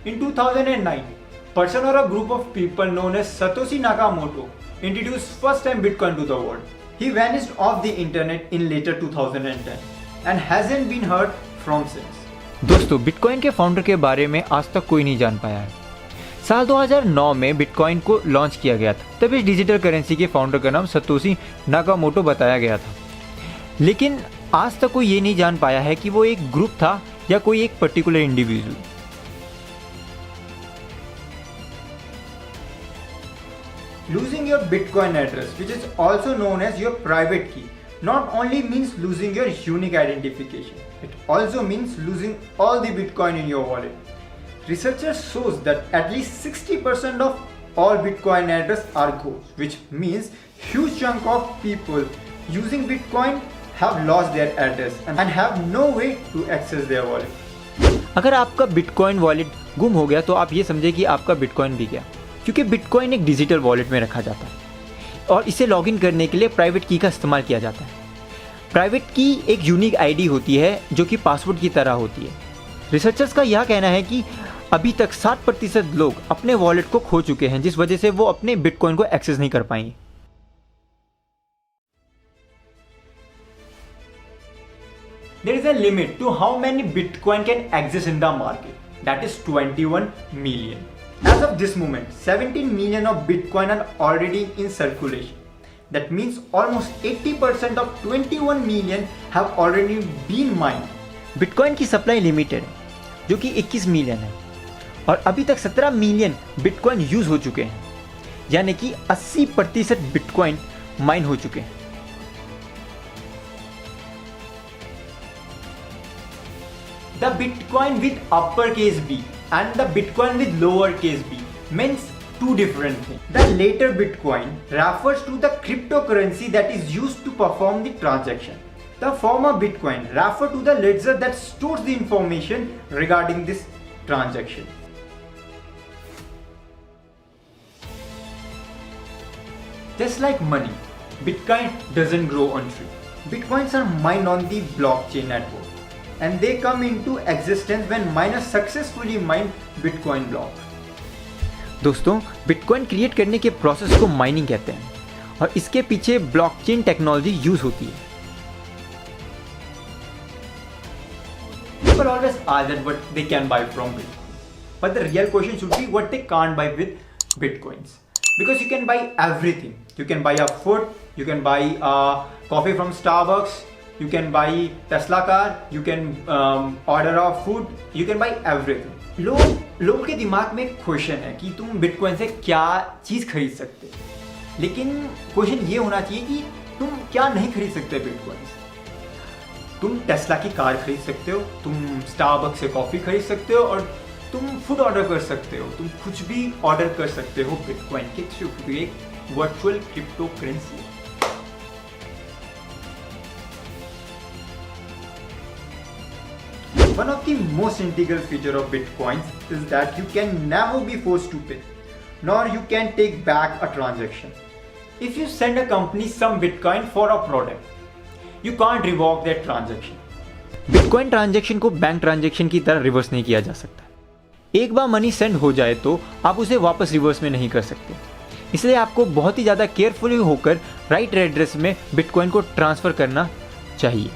In 2009, person or a group of people known as Satoshi Nakamoto introduced first time Bitcoin to the world. He vanished off the internet in later 2010 and hasn't been heard from since. दोस्तों, bitcoin के founder के बारे में आज तक कोई नहीं जान पाया है। साल 2009 में बिटकॉइन को लॉन्च किया गया था। तब इस डिजिटल करेंसी के फाउंडर का नाम सतोशी नाकामोटो बताया गया था, लेकिन आज तक कोई ये नहीं जान पाया है कि वो एक ग्रुप था या कोई एक particular individual. Losing your Bitcoin address, which is also known as your private key, not only means losing your unique identification, it also means losing all the Bitcoin in your wallet. Researchers shows that at least 60% of all Bitcoin address are ghosts, which means huge chunk of people using Bitcoin have lost their address and have no way to access their wallet. अगर आपका bitcoin wallet गुम हो गया तो आप ये समझे कि आपका बिटकॉइन भी गया, क्योंकि बिटकॉइन एक डिजिटल वॉलेट में रखा जाता है और इसे लॉगिन करने के लिए प्राइवेट की का इस्तेमाल किया जाता है। प्राइवेट की एक यूनिक आईडी होती है जो कि पासवर्ड की तरह होती है। रिसर्चर्स का यह कहना है कि अभी तक 60% लोग अपने वॉलेट को खो चुके हैं, जिस वजह से वो अपने बिटकॉइन को एक्सेस नहीं कर पाएंगे। There is a limit to how many Bitcoin can exist in the market. That is 21 million. As of this moment, 17 million of Bitcoin are already in circulation. That means almost 80% of 21 million have already been mined. Bitcoin की supply limited है, जो कि 21 million है, और अभी तक 17 million bitcoin use हो चुके हैं, यानी कि 80% बिटकॉइन माइन हो चुके हैं। The Bitcoin with uppercase B and the Bitcoin with lowercase b means two different things. The later Bitcoin refers to the cryptocurrency that is used to perform the transaction. The former Bitcoin refers to the ledger that stores the information regarding this transaction. Just like money, Bitcoin doesn't grow on tree. Bitcoins are mined on the blockchain network, and they come into existence when miners successfully mine Bitcoin block. दोस्तों, bitcoin create करने के process को mining कहते हैं और इसके पीछे blockchain technology use होती है। People always ask that what they can buy from Bitcoin, but the real question should be what they can't buy with Bitcoins, because you can buy everything. You can buy a food, you can buy a coffee from Starbucks, you can buy Tesla car, you can order a food, you can buy everything. लोगों के दिमाग में एक question है कि तुम bitcoin से क्या चीज़ खरीद सकते हो, लेकिन क्वेश्चन ये होना चाहिए कि तुम क्या नहीं खरीद सकते बिटकॉइन से। तुम टेस्ला की कार खरीद सकते हो, तुम स्टारबक्स से कॉफ़ी खरीद सकते हो, और तुम फूड ऑर्डर कर सकते हो, तुम कुछ भी ऑर्डर कर सकते हो बिटकॉइन के थ्रू, क्योंकि एक वर्चुअल क्रिप्टो करेंसी है। One of the most integral feature of Bitcoins is that you can never be forced to pay, nor you can take back a transaction. If you send a company some Bitcoin for a product, you can't revoke that transaction. Bitcoin transaction को bank transaction की तरह reverse नहीं किया जा सकता। एक बार money send हो जाए तो आप उसे वापस रिवर्स में नहीं कर सकते, इसलिए आपको बहुत ही ज़्यादा केयरफुली होकर राइट एड्रेस में बिटकॉइन को ट्रांसफ़र करना चाहिए।